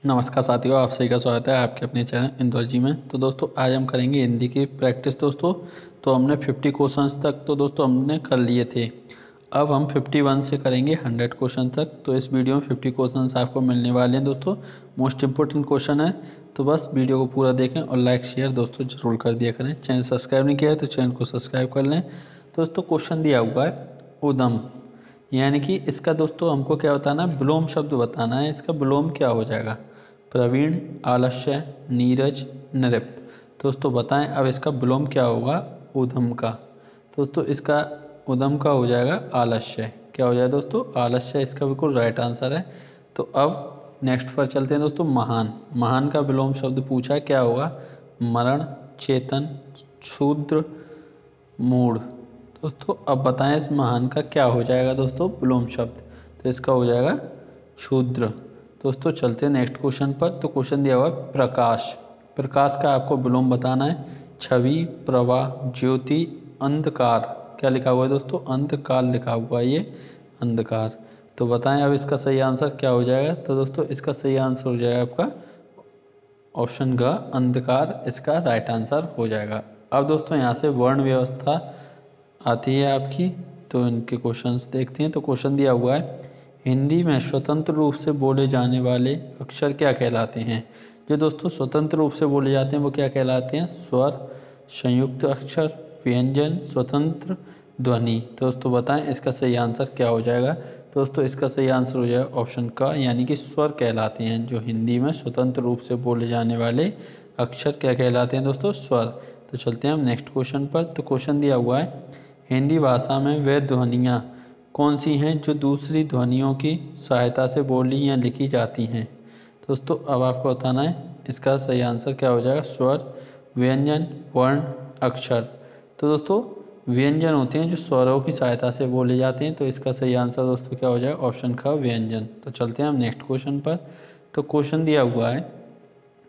नमस्कार साथियों, आप सभी का स्वागत है आपके अपने चैनल इंदौर में। तो दोस्तों आज हम करेंगे हिंदी की प्रैक्टिस दोस्तों। तो हमने 50 क्वेश्चंस तक तो दोस्तों हमने कर लिए थे। अब हम 51 से करेंगे 100 क्वेश्चन तक। तो इस वीडियो में 50 क्वेश्चंस आपको मिलने वाले हैं दोस्तों। मोस्ट इंपॉर्टेंट क्वेश्चन है, तो बस वीडियो को पूरा देखें और लाइक शेयर दोस्तों जरूर कर दिया करें। चैनल सब्सक्राइब नहीं किया है तो चैनल को सब्सक्राइब कर लें। तो दोस्तों क्वेश्चन दिया हुआ है उदम, यानी कि इसका दोस्तों हमको क्या बताना है, विलोम शब्द बताना है। इसका विलोम क्या हो जाएगा? प्रवीण, आलस्य, नीरज, नृप। दोस्तों बताएं अब इसका विलोम क्या होगा उधम का। दोस्तों इसका उधम का हो जाएगा आलस्य। क्या हो जाएगा दोस्तों? आलस्य इसका बिल्कुल राइट आंसर है। तो अब नेक्स्ट पर चलते हैं दोस्तों। महान, महान का विलोम शब्द पूछा है, क्या होगा? मरण, चेतन, शूद्र, मूढ़। दोस्तों अब बताएं इस महान का क्या हो जाएगा दोस्तों विलोम शब्द? तो इसका हो जाएगा शूद्र। दोस्तों चलते हैं नेक्स्ट क्वेश्चन पर। तो क्वेश्चन दिया हुआ है प्रकाश। प्रकाश का आपको विलोम बताना है। छवि, प्रवाह, ज्योति, अंधकार। क्या लिखा हुआ है दोस्तों? अंधकार लिखा हुआ है ये, अंधकार। तो बताएं अब इसका सही आंसर क्या हो जाएगा? तो दोस्तों इसका सही आंसर हो जाएगा आपका ऑप्शन का अंधकार, इसका राइट आंसर हो जाएगा। अब दोस्तों यहाँ से वर्ण व्यवस्था आती है आपकी, तो इनके क्वेश्चंस देखते हैं। तो क्वेश्चन दिया हुआ है हिंदी में स्वतंत्र रूप से बोले जाने वाले अक्षर क्या कहलाते हैं? जो दोस्तों स्वतंत्र रूप से बोले जाते हैं वो क्या कहलाते हैं? स्वर, संयुक्त अक्षर, व्यंजन, स्वतंत्र, ध्वनि। दोस्तों बताएं इसका सही आंसर क्या हो जाएगा? दोस्तों इसका सही आंसर हो जाएगा ऑप्शन का, यानी कि स्वर कहलाते हैं। जो हिंदी में स्वतंत्र रूप से बोले जाने वाले अक्षर क्या कहलाते हैं दोस्तों? स्वर। तो चलते हैं हम नेक्स्ट क्वेश्चन पर। तो क्वेश्चन दिया हुआ है हिंदी भाषा में वे ध्वनियाँ कौन सी हैं जो दूसरी ध्वनियों की सहायता से बोली या लिखी जाती हैं? दोस्तों अब आपको बताना है इसका सही आंसर क्या हो जाएगा? स्वर, व्यंजन, वर्ण, अक्षर। तो दोस्तों व्यंजन होते हैं जो स्वरों की सहायता से बोले जाते हैं। तो इसका सही आंसर दोस्तों क्या हो जाएगा? ऑप्शन का व्यंजन। तो चलते हैं हम नेक्स्ट क्वेश्चन पर। तो क्वेश्चन दिया हुआ है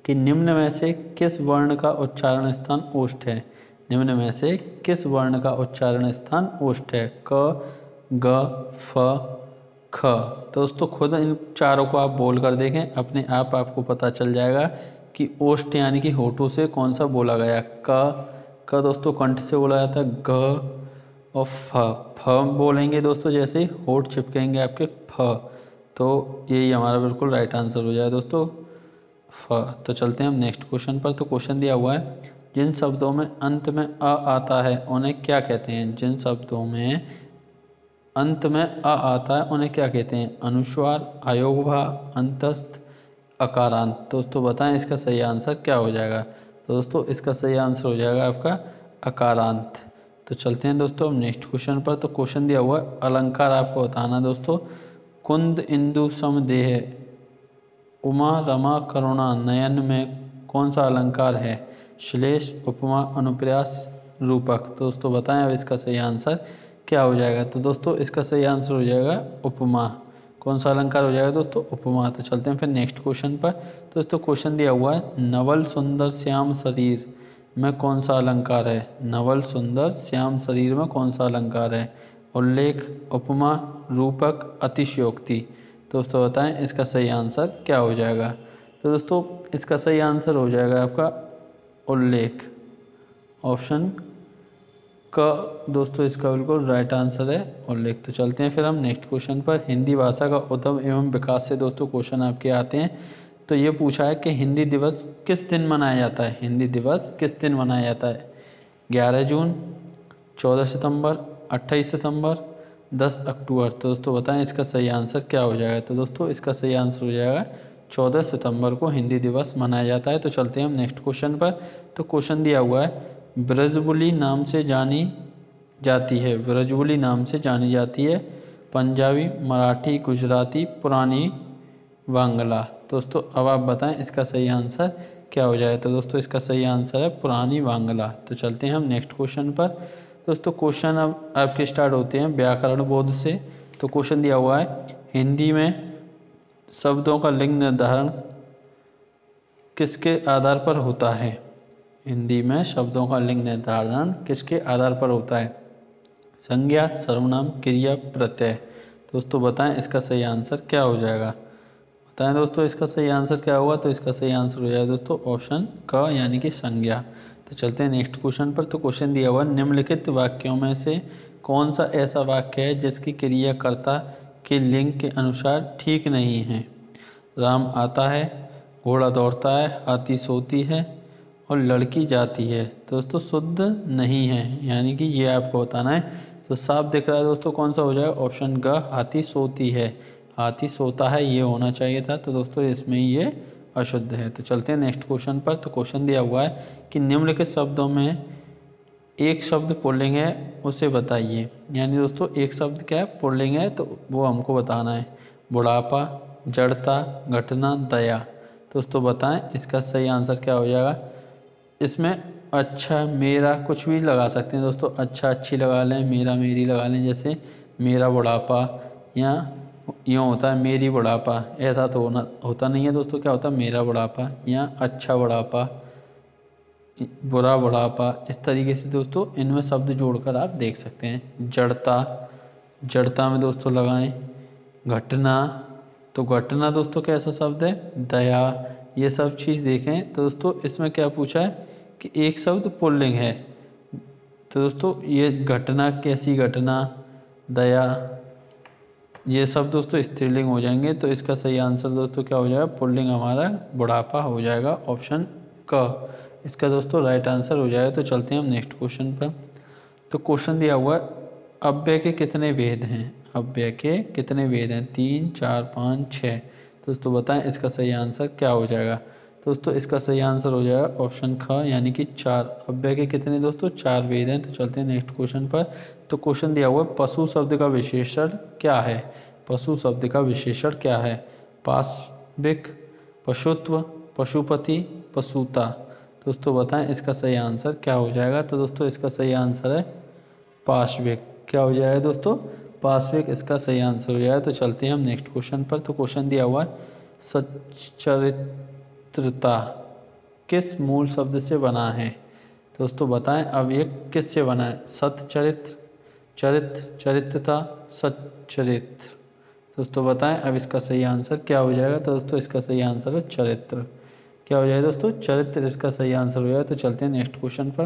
कि निम्न में से किस वर्ण का उच्चारण स्थान ओष्ठ है? निम्न में से किस वर्ण का उच्चारण स्थान ओष्ठ है? क, ग, फ, ख। तो दोस्तों खुद इन चारों को आप बोल कर देखें, अपने आप आपको पता चल जाएगा कि ओष्ठ यानी कि होठों से कौन सा बोला गया। क दोस्तों कंठ से बोला जाता है। ग और फ बोलेंगे दोस्तों जैसे ही होठ चिपकेंगे आपके फ। तो यही हमारा बिल्कुल राइट आंसर हो जाए दोस्तों फ। तो चलते हैं हम नेक्स्ट क्वेश्चन पर। तो क्वेश्चन दिया हुआ है जिन शब्दों में अंत में अ आता है उन्हें क्या कहते हैं? जिन शब्दों में अंत में अ आता है उन्हें क्या कहते हैं? अनुस्वार, अयोगभाव, अंतस्थ, अकारांत। दोस्तों बताएं इसका सही आंसर क्या हो जाएगा? तो दोस्तों इसका सही आंसर हो जाएगा आपका अकारांत। तो चलते हैं दोस्तों हम नेक्स्ट क्वेश्चन पर। तो क्वेश्चन दिया हुआ है अलंकार आपको बताना दोस्तों। कुंद, इंदु, समदेह, उमा, रमा, करुणा, नयन में कौन सा अलंकार है? श्लेष, उपमा, अनुप्रास, रूपक। दोस्तों बताएं अब इसका सही आंसर क्या हो जाएगा? तो दोस्तों इसका सही आंसर हो जाएगा उपमा। कौन सा अलंकार हो जाएगा दोस्तों? उपमा। तो चलते हैं फिर नेक्स्ट क्वेश्चन पर। दोस्तों क्वेश्चन दिया हुआ है नवल सुंदर श्याम शरीर में कौन सा अलंकार है? नवल सुंदर श्याम शरीर में कौन सा अलंकार है? उल्लेख, उपमा, रूपक, अतिशयोक्ति। दोस्तों बताएं इसका सही आंसर क्या हो जाएगा? तो दोस्तों इसका सही आंसर हो जाएगा आपका उल्लेख, ऑप्शन का दोस्तों इसका बिल्कुल राइट आंसर है उल्लेख। तो चलते हैं फिर हम नेक्स्ट क्वेश्चन पर। हिंदी भाषा का उद्गम एवं विकास से दोस्तों क्वेश्चन आपके आते हैं। तो ये पूछा है कि हिंदी दिवस किस दिन मनाया जाता है? हिंदी दिवस किस दिन मनाया जाता है? 11 जून, 14 सितंबर, 28 सितंबर, 10 अक्टूबर। तो दोस्तों बताएं इसका सही आंसर क्या हो जाएगा? तो दोस्तों इसका सही आंसर हो जाएगा 14 सितंबर को हिंदी दिवस मनाया जाता है। तो चलते हैं हम नेक्स्ट क्वेश्चन पर। तो क्वेश्चन दिया हुआ है ब्रजबुली नाम से जानी जाती है। ब्रजबुली नाम से जानी जाती है पंजाबी, मराठी, गुजराती, पुरानी बांग्ला। दोस्तों अब आप बताएं इसका सही आंसर क्या हो जाए? तो दोस्तों इसका सही आंसर है पुरानी बांग्ला। तो चलते हैं हम नेक्स्ट क्वेश्चन पर। दोस्तों क्वेश्चन अब आपके स्टार्ट होते हैं व्याकरण बोध से। तो क्वेश्चन दिया हुआ है हिंदी में शब्दों का लिंग निर्धारण किसके आधार पर होता है? हिंदी में शब्दों का लिंग निर्धारण किसके आधार पर होता है? संज्ञा, सर्वनाम, क्रिया, प्रत्यय। दोस्तों बताएं इसका सही आंसर क्या हो जाएगा? बताएं दोस्तों इसका सही आंसर क्या होगा। तो इसका सही आंसर हो जाएगा दोस्तों ऑप्शन क यानी कि संज्ञा। तो चलते हैं नेक्स्ट क्वेश्चन पर। तो क्वेश्चन दिया हुआ निम्नलिखित वाक्यों में से कौन सा ऐसा वाक्य है जिसकी क्रियाकर्ता के लिंग के अनुसार ठीक नहीं है। राम आता है, घोड़ा दौड़ता है, हाथी सोती है और लड़की जाती है। दोस्तों शुद्ध नहीं है, यानी कि ये आपको बताना है। तो साफ दिख रहा है दोस्तों कौन सा हो जाएगा ऑप्शन ग हाथी सोती है। हाथी सोता है ये होना चाहिए था, तो दोस्तों इसमें ये अशुद्ध है। तो चलते हैं नेक्स्ट क्वेश्चन पर। तो क्वेश्चन दिया हुआ है कि निम्नलिखित शब्दों में एक शब्द पुल्लिंग है उसे बताइए। यानी दोस्तों एक शब्द क्या है पुल्लिंग है, तो वो हमको बताना है। बुढ़ापा, जड़ता, घटना, दया। दोस्तों बताएं इसका सही आंसर क्या हो जाएगा। इसमें अच्छा मेरा कुछ भी लगा सकते हैं दोस्तों, अच्छा अच्छी लगा लें, मेरा मेरी लगा लें। जैसे मेरा बुढ़ापा, या यूँ होता है मेरी बुढ़ापा, ऐसा तो होता नहीं है दोस्तों। क्या होता है मेरा बुढ़ापा या अच्छा बुढ़ापा, बुरा बुढ़ापा, इस तरीके से दोस्तों इनमें शब्द जोड़कर आप देख सकते हैं। जड़ता, जड़ता में दोस्तों लगाएं। घटना, तो घटना दोस्तों कैसा शब्द है। दया, ये सब चीज़ देखें। तो दोस्तों इसमें क्या पूछा है कि एक शब्द पुल्लिंग है। तो दोस्तों ये घटना कैसी घटना, दया, ये सब दोस्तों स्त्रीलिंग हो जाएंगे। तो इसका सही आंसर दोस्तों क्या हो जाएगा पुल्लिंग हमारा बुढ़ापा हो जाएगा ऑप्शन क। इसका दोस्तों राइट आंसर हो जाएगा। तो चलते हैं हम नेक्स्ट क्वेश्चन पर। तो क्वेश्चन दिया हुआ है अव्यय के कितने भेद हैं। अव्यय के कितने भेद हैं, 3, 4, 5, 6। दोस्तों बताएं इसका सही आंसर क्या हो जाएगा। दोस्तों इसका सही आंसर हो जाएगा ऑप्शन ख यानी कि 4। अव्यय के कितने दोस्तों 4 भेद हैं। तो चलते हैं नेक्स्ट क्वेश्चन पर। तो क्वेश्चन दिया हुआ है पशु शब्द का विशेषण क्या है। पशु शब्द का विशेषण क्या है। पाशविक, पशुत्व, पशुपति, पशुता। दोस्तों बताएं इसका सही आंसर क्या हो जाएगा। तो दोस्तों इसका सही आंसर है पाशविक। क्या हो जाएगा दोस्तों पाशविक, इसका सही आंसर हो जाएगा। तो चलते हैं हम नेक्स्ट क्वेश्चन पर। तो क्वेश्चन दिया हुआ है सच्चरित्रता किस मूल शब्द से बना है। दोस्तों बताएं अब ये किस से बना है। सतचरित्र, चरित्र, चरित्रता, सच्चरित्र। दोस्तों बताएं अब इसका सही आंसर क्या हो जाएगा। तो दोस्तों इसका सही आंसर है चरित्र। क्या हो जाएगा दोस्तों चरित्र, इसका सही आंसर हो जाएगा। तो चलते हैं नेक्स्ट क्वेश्चन पर।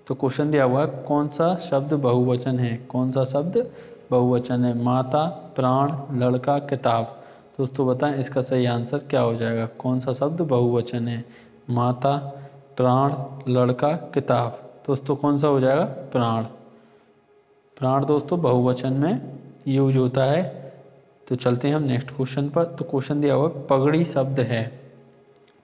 तो क्वेश्चन दिया हुआ है कौन सा शब्द बहुवचन है। कौन सा शब्द बहुवचन है। माता, प्राण, लड़का, किताब। दोस्तों बताएं इसका सही आंसर क्या हो जाएगा। कौन सा शब्द बहुवचन है। माता, प्राण, लड़का, किताब। दोस्तों कौन सा हो जाएगा प्राण। प्राण दोस्तों बहुवचन में यूज होता है। तो चलते हैं हम नेक्स्ट क्वेश्चन पर। तो क्वेश्चन दिया हुआ पगड़ी शब्द है।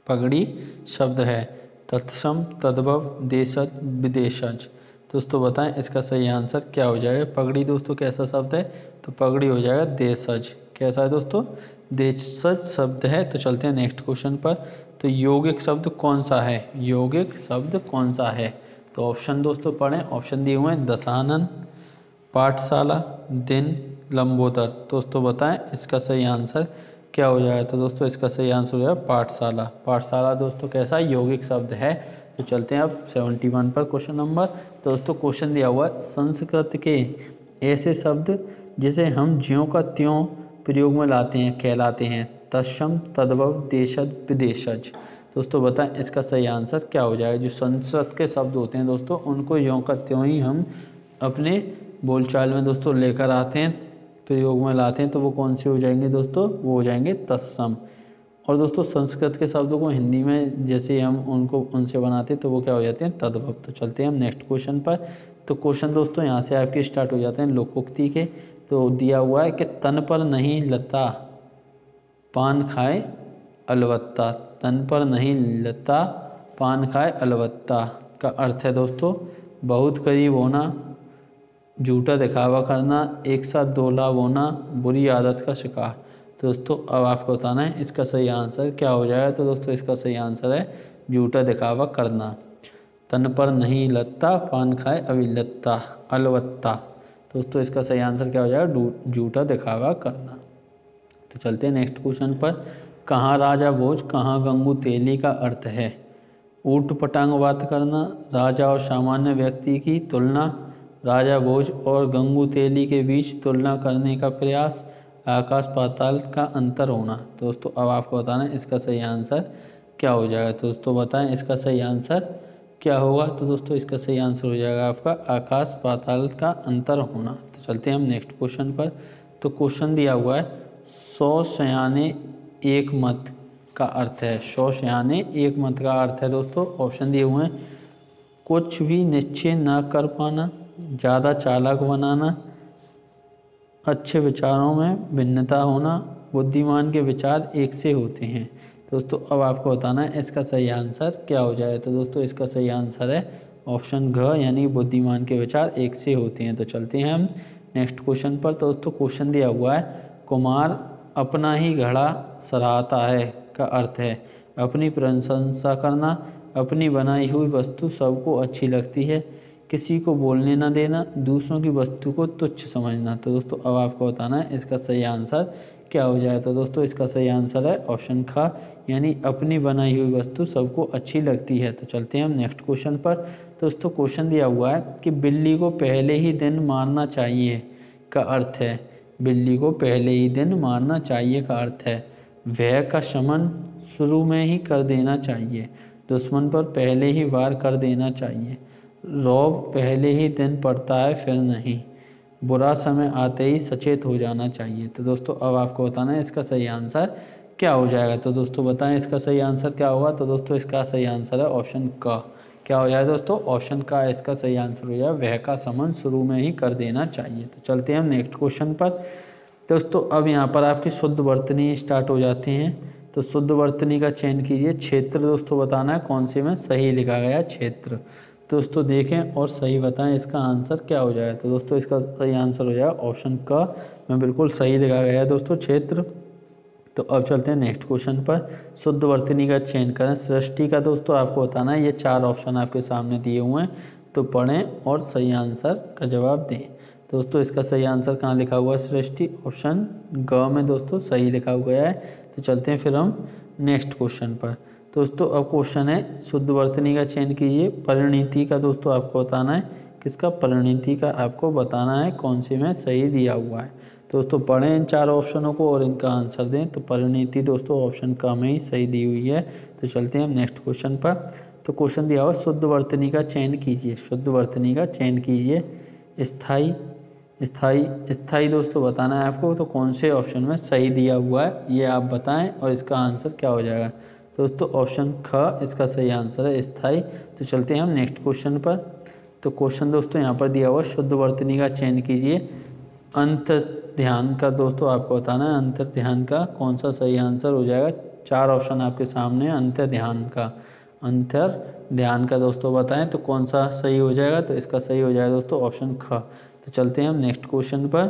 पगड़ी शब्द है तत्सम, तद्भव, देशज, विदेशज। दोस्तों बताएं इसका सही आंसर क्या हो जाएगा। पगड़ी दोस्तों कैसा शब्द है। तो पगड़ी हो जाएगा देशज। कैसा है दोस्तों देशज शब्द है। तो चलते हैं नेक्स्ट क्वेश्चन पर। तो यौगिक शब्द कौन सा है। यौगिक शब्द कौन सा है। तो ऑप्शन दोस्तों पढ़ें। ऑप्शन दिए हुए हैं दशानन, पाठशाला, दिन, लंबोदर। दोस्तों बताएं इसका सही आंसर क्या हो जाएगा। तो दोस्तों इसका सही आंसर हो जाएगा पाठशाला। पाठशाला दोस्तों कैसा यौगिक शब्द है। तो चलते हैं अब 71 पर क्वेश्चन नंबर। दोस्तों क्वेश्चन दिया हुआ है संस्कृत के ऐसे शब्द जिसे हम ज्यों का त्यों प्रयोग में लाते हैं कहलाते हैं तत्सम, तद्भव, देशज, विदेशज। दोस्तों बताएं इसका सही आंसर क्या हो जाएगा। जो संस्कृत के शब्द होते हैं दोस्तों उनको ज्यों का त्यों ही हम अपने बोलचाल में दोस्तों लेकर आते हैं, प्रयोग में लाते हैं। तो वो कौन से हो जाएंगे दोस्तों, वो हो जाएंगे तत्सम। और दोस्तों संस्कृत के शब्दों को हिंदी में जैसे हम उनको उनसे बनाते हैं तो वो क्या हो जाते हैं तद्भव। तो चलते हैं हम नेक्स्ट क्वेश्चन पर। तो क्वेश्चन दोस्तों यहाँ से आपके स्टार्ट हो जाते हैं लोकोक्ति के। तो दिया हुआ है कि तन पर नहीं लता पान खाए अलबत्ता। तन पर नहीं लता पान खाए अलबत्ता का अर्थ है दोस्तों बहुत करीब होना, झूठा दिखावा करना, एक साथ दो लाभ होना, बुरी आदत का शिकार। तो दोस्तों अब आपको बताना है इसका सही आंसर क्या हो जाएगा। तो दोस्तों इसका सही आंसर है झूठा दिखावा करना। तन पर नहीं लत्ता पान खाए अविलत्ता अलवत्ता। दोस्तों इसका सही आंसर क्या हो जाएगा झूठा दिखावा करना। तो चलते हैं नेक्स्ट क्वेश्चन पर। कहाँ राजा भोज कहाँ गंगू तेली का अर्थ है। ऊट पटांग बात करना, राजा और सामान्य व्यक्ति की तुलना, राजा भोज और गंगू तेली के बीच तुलना करने का प्रयास, आकाश पाताल का अंतर होना। तो दोस्तों अब आपको बताना है इसका सही आंसर क्या हो जाएगा। तो दोस्तों बताएं इसका सही आंसर क्या होगा। तो दोस्तों इसका सही आंसर हो जाएगा आपका आकाश पाताल का अंतर होना। तो चलते हैं हम नेक्स्ट क्वेश्चन पर। तो क्वेश्चन दिया हुआ है 100 सयाने एक मत का अर्थ है। 100 सयाने एक मत का अर्थ है दोस्तों। ऑप्शन दिए हुए हैं कुछ भी निश्चय न कर पाना, ज़्यादा चालाक बनाना, अच्छे विचारों में भिन्नता होना, बुद्धिमान के विचार एक से होते हैं। दोस्तों अब आपको बताना है इसका सही आंसर क्या हो जाए। तो दोस्तों इसका सही आंसर है ऑप्शन घ, यानी बुद्धिमान के विचार एक से होते हैं। तो चलते हैं हम नेक्स्ट क्वेश्चन पर। तो दोस्तों क्वेश्चन दिया हुआ है कुमार अपना ही घड़ा सराहता है का अर्थ है अपनी प्रशंसा करना, अपनी बनाई हुई वस्तु सबको अच्छी लगती है, किसी को बोलने न देना, दूसरों की वस्तु को तुच्छ समझना। तो दोस्तों अब आपको बताना है इसका सही आंसर क्या हो जाए। तो दोस्तों इसका सही आंसर है ऑप्शन ख, यानी अपनी बनाई हुई वस्तु सबको अच्छी लगती है। तो चलते हैं हम नेक्स्ट क्वेश्चन पर। दोस्तों क्वेश्चन दिया हुआ है कि बिल्ली को पहले ही दिन मारना चाहिए का अर्थ है, बिल्ली को पहले ही दिन मारना चाहिए का अर्थ है भय का शमन शुरू में ही कर देना चाहिए, दुश्मन पर पहले ही वार कर देना चाहिए, रौब पहले ही दिन पड़ता है फिर नहीं, बुरा समय आते ही सचेत हो जाना चाहिए। तो दोस्तों अब आपको बताना है इसका सही आंसर क्या हो जाएगा। तो दोस्तों बताएं इसका सही आंसर क्या होगा। तो दोस्तों इसका सही आंसर है ऑप्शन क। क्या हो जाए दोस्तों ऑप्शन का इसका सही आंसर हो जाए वह का समन शुरू में ही कर देना चाहिए। तो चलते हैं हम नेक्स्ट क्वेश्चन पर। दोस्तों अब यहाँ पर आपकी शुद्ध वर्तनी स्टार्ट हो जाती हैं। तो शुद्ध वर्तनी का चयन कीजिए। क्षेत्र दोस्तों बताना है कौन से में सही लिखा गया क्षेत्र। दोस्तों देखें और सही बताएं इसका आंसर क्या हो जाएगा। तो दोस्तों इसका सही आंसर हो जाएगा ऑप्शन क में बिल्कुल सही लिखा गया है दोस्तों क्षेत्र। तो अब चलते हैं नेक्स्ट क्वेश्चन पर। शुद्ध वर्तनी का चयन करें। सृष्टि का दोस्तों आपको बताना है, ये 4 ऑप्शन आपके सामने दिए हुए हैं, तो पढ़ें और सही आंसर का जवाब दें। दोस्तों इसका सही आंसर कहाँ लिखा हुआ है सृष्टि, ऑप्शन ग में दोस्तों सही लिखा हुआ है। तो चलते हैं फिर हम नेक्स्ट क्वेश्चन पर। दोस्तों अब क्वेश्चन है शुद्ध वर्तनी का चयन कीजिए। परिणीति का दोस्तों आपको बताना है किसका, परिणीति का आपको बताना है कौन से में सही दिया हुआ है। दोस्तों पढ़ें इन 4 ऑप्शनों को और इनका आंसर दें। तो परिणीति दोस्तों ऑप्शन का में ही सही दी हुई है। तो चलते हैं हम नेक्स्ट क्वेश्चन पर। तो क्वेश्चन दिया हुआ शुद्ध वर्तनी का चयन कीजिए। शुद्ध वर्तनी का चयन कीजिए। स्थाई स्थाई स्थाई दोस्तों बताना है आपको, तो कौन से ऑप्शन में सही दिया हुआ है ये आप बताएं और इसका आंसर क्या हो जाएगा। दोस्तों ऑप्शन ख इसका सही आंसर है स्थाई। तो चलते हैं हम नेक्स्ट क्वेश्चन पर। तो क्वेश्चन दोस्तों यहाँ पर दिया हुआ शुद्ध वर्तनी का चयन कीजिए। अंत ध्यान का दोस्तों आपको बताना है अंतर ध्यान का कौन सा सही आंसर हो जाएगा। 4 ऑप्शन आपके सामने है अंतर ध्यान का, अंतर ध्यान का दोस्तों बताएं तो कौन सा सही हो जाएगा। तो इसका सही हो जाएगा दोस्तों ऑप्शन ख। तो चलते हैं हम नेक्स्ट क्वेश्चन पर।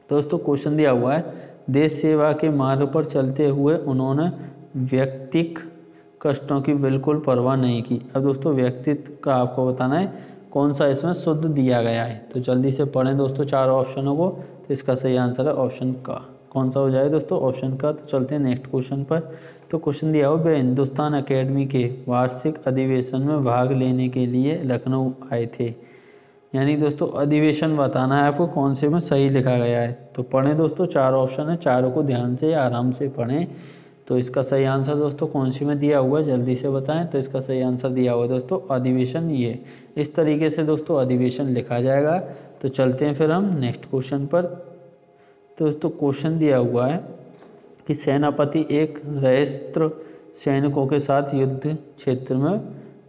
दोस्तों क्वेश्चन दिया हुआ है देश सेवा के मार्ग पर चलते हुए उन्होंने व्यक्तिक कष्टों की बिल्कुल परवाह नहीं की। अब दोस्तों व्यक्तित्व का आपको बताना है कौन सा इसमें शुद्ध दिया गया है। तो जल्दी से पढ़ें दोस्तों 4 ऑप्शनों को। तो इसका सही आंसर है ऑप्शन का, कौन सा हो जाए दोस्तों ऑप्शन का। तो चलते हैं नेक्स्ट क्वेश्चन पर। तो क्वेश्चन दिया हुआ वे हिंदुस्तान अकेडमी के वार्षिक अधिवेशन में भाग लेने के लिए लखनऊ आए थे। यानी दोस्तों अधिवेशन बताना है आपको कौन से में सही लिखा गया है। तो पढ़ें दोस्तों 4 ऑप्शन है, चारों को ध्यान से आराम से पढ़ें। तो इसका सही आंसर दोस्तों कौन सी में दिया हुआ है जल्दी से बताएं। तो इसका सही आंसर दिया हुआ है दोस्तों अधिवेशन, ये इस तरीके से दोस्तों अधिवेशन लिखा जाएगा। तो चलते हैं फिर हम नेक्स्ट क्वेश्चन पर। तो दोस्तों क्वेश्चन दिया हुआ है कि सेनापति एक रहस्त्र सैनिकों के साथ युद्ध क्षेत्र में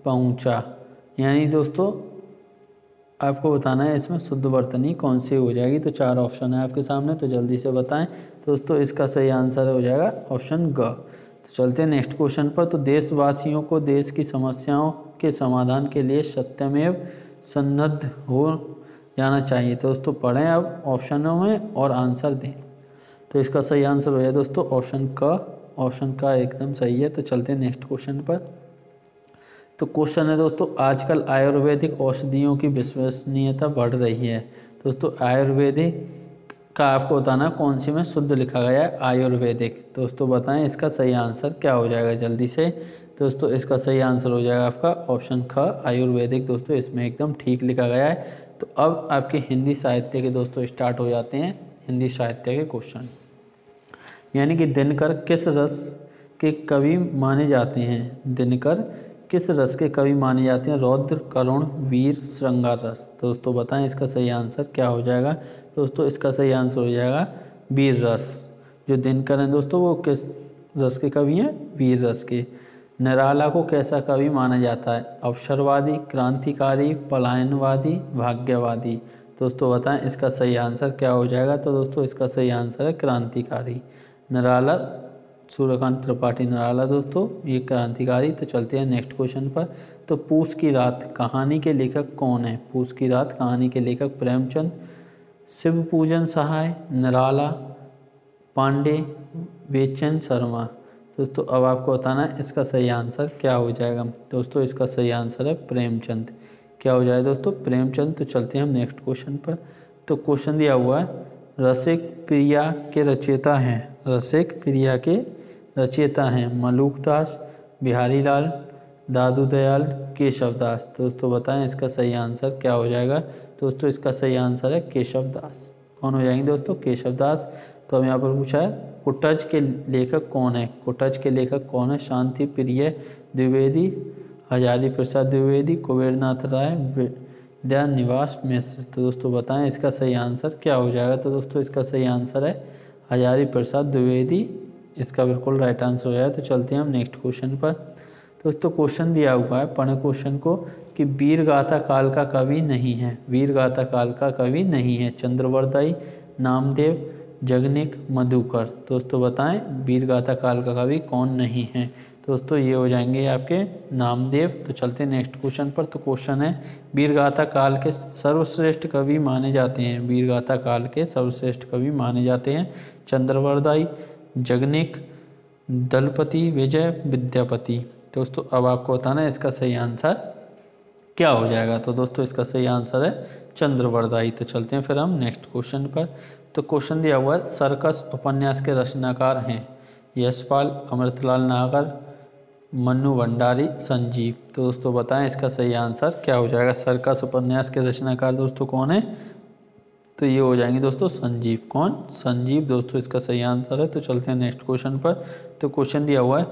पहुंचा। यानी दोस्तों आपको बताना है इसमें शुद्ध वर्तनी कौन सी हो जाएगी। तो 4 ऑप्शन है आपके सामने, तो जल्दी से बताएं। दोस्तों इसका सही आंसर हो जाएगा ऑप्शन ग। तो चलते हैं नेक्स्ट क्वेश्चन पर। तो देशवासियों को देश की समस्याओं के समाधान के लिए सत्यमेव सन्नद्ध हो जाना चाहिए। तो दोस्तों पढ़ें अब ऑप्शनों में और आंसर दें। तो इसका सही आंसर हो जाए दोस्तों ऑप्शन क, ऑप्शन का एकदम सही है। तो चलते हैं नेक्स्ट क्वेश्चन पर। तो क्वेश्चन है दोस्तों आजकल आयुर्वेदिक औषधियों की विश्वसनीयता बढ़ रही है। दोस्तों आयुर्वेदिक का आपको बताना कौन सी में शुद्ध लिखा गया है आयुर्वेदिक। दोस्तों बताएं इसका सही आंसर क्या हो जाएगा जल्दी से। दोस्तों इसका सही आंसर हो जाएगा आपका ऑप्शन ख आयुर्वेदिक। दोस्तों इसमें एकदम ठीक लिखा गया है। तो अब आपके हिंदी साहित्य के दोस्तों स्टार्ट हो जाते हैं हिंदी साहित्य के क्वेश्चन। यानी कि दिनकर किस रस के कवि माने जाते हैं? दिनकर किस रस के कवि माने जाते हैं? रौद्र, करुण, वीर, श्रृंगार रस। दोस्तों बताएं इसका सही आंसर क्या हो जाएगा? दोस्तों इसका सही आंसर हो जाएगा वीर रस। जो दिनकर हैं दोस्तों वो किस रस के कवि हैं? वीर रस के। निराला को कैसा कवि माना जाता है? अवसरवादी, क्रांतिकारी, पलायनवादी, भाग्यवादी। दोस्तों बताएं इसका सही आंसर क्या हो जाएगा? तो दोस्तों इसका सही आंसर है क्रांतिकारी। निराला सूर्यकांत त्रिपाठी निराला दोस्तों ये क्रांतिकारी। तो चलते हैं नेक्स्ट क्वेश्चन पर। तो पूस की रात कहानी के लेखक कौन है? पूस की रात कहानी के लेखक प्रेमचंद, शिव पूजन सहाय, निराला, पांडे, बेचैन शर्मा। दोस्तों अब आपको बताना है इसका सही आंसर क्या हो जाएगा। दोस्तों इसका सही आंसर है प्रेमचंद। क्या हो जाएगा दोस्तों? प्रेमचंद। तो चलते हैं हम नेक्स्ट क्वेश्चन पर। तो क्वेश्चन दिया हुआ है रसिक प्रिया के रचयिता हैं। रसिक प्रिया के रचयिता हैं मलूकदास, बिहारी लाल, दादू दयाल, केशव दास। दोस्तों बताएं इसका सही आंसर क्या हो जाएगा? दोस्तों इसका सही आंसर है केशव दास। कौन हो जाएंगे दोस्तों? केशव दास। तो अब यहाँ पर पूछा है कुटज के लेखक कौन है? कुटज के लेखक कौन है? शांति प्रिय द्विवेदी, हजारी प्रसाद द्विवेदी, कुबेरनाथ राय, विद्यानिवास मिश्र। तो दोस्तों बताएं इसका सही आंसर क्या हो जाएगा? तो दोस्तों इसका सही आंसर है हजारी प्रसाद द्विवेदी। इसका बिल्कुल राइट आंसर हो जाएगा। तो चलते हैं हम नेक्स्ट क्वेश्चन पर। दोस्तों क्वेश्चन दिया हुआ है, पढ़ें क्वेश्चन को, कि वीरगाथा काल का कवि नहीं है। वीरगाथा काल का कवि नहीं है चंद्रवरदाई, नामदेव, जगनिक, मधुकर। दोस्तों बताएं वीरगाथा काल का कवि कौन नहीं है? दोस्तों ये हो जाएंगे आपके नामदेव। तो चलते हैं नेक्स्ट क्वेश्चन पर। तो क्वेश्चन है वीरगाथा काल के सर्वश्रेष्ठ कवि माने जाते हैं। वीरगाथा काल के सर्वश्रेष्ठ कवि माने जाते हैं चंद्रवरदाई, जगनिक, दलपति, विजय, विद्यापति। दोस्तों अब आपको बताना है इसका सही आंसर क्या हो जाएगा। तो दोस्तों इसका सही आंसर है चंद्रवरदाई। तो चलते हैं फिर हम नेक्स्ट क्वेश्चन पर। तो क्वेश्चन दिया हुआ है सर्कस उपन्यास के रचनाकार हैं यशपाल, अमृतलाल नागर, मन्नू भंडारी, संजीव। तो दोस्तों बताएं इसका सही आंसर क्या हो जाएगा। सर्कस उपन्यास के रचनाकार दोस्तों कौन है? तो ये हो जाएंगे दोस्तों संजीव। कौन? संजीव। दोस्तों इसका सही आंसर है। तो चलते हैं नेक्स्ट क्वेश्चन पर। तो क्वेश्चन दिया हुआ है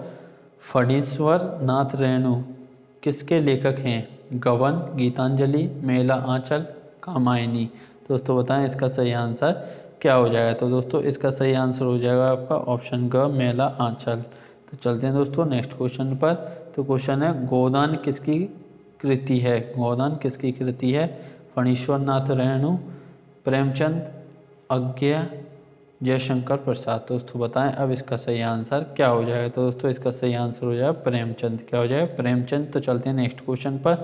फणीश्वर नाथ रेणु किसके लेखक हैं? गबन, गीतांजलि, मेला आंचल, कामायनी। दोस्तों बताएं इसका सही आंसर क्या हो जाएगा। तो दोस्तों इसका सही आंसर हो जाएगा आपका ऑप्शन ग, मेला आंचल। तो चलते हैं दोस्तों नेक्स्ट क्वेश्चन पर। तो क्वेश्चन है गोदान किसकी कृति है? गोदान किसकी कृति है? फणीश्वर नाथ रेणु, प्रेमचंद, अज्ञा, जयशंकर प्रसाद। दोस्तों बताएं अब इसका सही आंसर क्या हो जाएगा। तो दोस्तों इसका सही आंसर हो जाएगा प्रेमचंद। क्या हो जाएगा? प्रेमचंद। तो चलते हैं नेक्स्ट क्वेश्चन पर।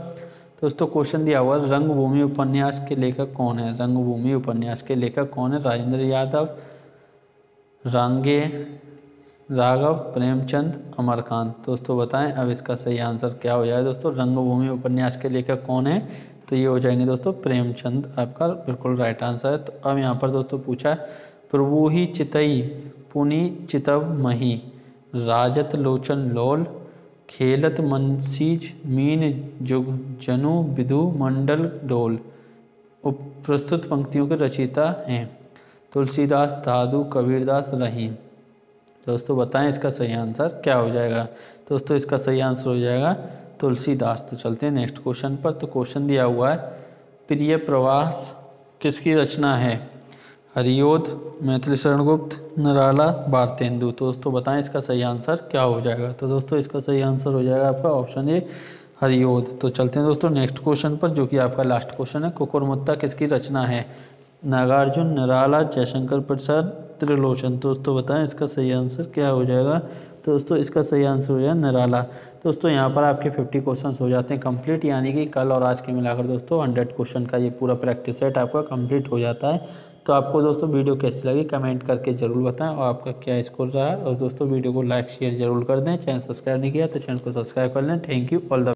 दोस्तों क्वेश्चन दिया हुआ रंगभूमि उपन्यास के लेखक कौन है? रंगभूमि उपन्यास के लेखक कौन है? राजेंद्र यादव, रांगे, राघव, प्रेमचंद, अमरकांत। दोस्तों बताएं अब इसका सही आंसर क्या हो जाएगा। दोस्तों रंगभूमि उपन्यास के लेखक कौन है? तो ये हो जाएंगे दोस्तों प्रेमचंद। आपका बिल्कुल राइट आंसर है। तो अब यहाँ पर दोस्तों पूछा है प्रभु ही चितई पुनि चितव मही, राजत लोचन लोल, खेलत मनसीज मीन जुग जनु विदु मंडल डोल। प्रस्तुत पंक्तियों के रचयिता हैं तुलसीदास, दादू, कबीरदास, रहीम। दोस्तों बताएं इसका सही आंसर क्या हो जाएगा। दोस्तों इसका सही आंसर हो जाएगा तुलसीदास। तो चलते हैं नेक्स्ट क्वेश्चन पर। तो क्वेश्चन दिया हुआ है प्रिय प्रवास किसकी रचना है? हरिओद, मैथिली शरण गुप्त, निराला, भारतेंदु। तो दोस्तों बताएं इसका सही आंसर क्या हो जाएगा। तो दोस्तों इसका सही आंसर हो जाएगा आपका ऑप्शन ए, हरिओद। तो चलते हैं दोस्तों नेक्स्ट क्वेश्चन पर, जो कि आपका लास्ट क्वेश्चन है। कुकुरमुत्ता किसकी रचना है? नागार्जुन, निराला, जयशंकर प्रसाद, त्रिलोचन। दोस्तों बताएं इसका सही आंसर क्या हो जाएगा। तो दोस्तों इसका सही आंसर हो जाएगा निराला। दोस्तों यहाँ पर आपके 50 क्वेश्चंस हो जाते हैं कंप्लीट, यानी कि कल और आज के मिलाकर दोस्तों 100 क्वेश्चन का ये पूरा प्रैक्टिस सेट आपका कंप्लीट हो जाता है। तो आपको दोस्तों वीडियो कैसी लगी कमेंट करके ज़रूर बताएं और आपका क्या स्कोर रहा है। और दोस्तों वीडियो को लाइक शेयर जरूर कर दें। चैनल सब्सक्राइब नहीं किया तो चैनल को सब्सक्राइब कर लें। Thank you all the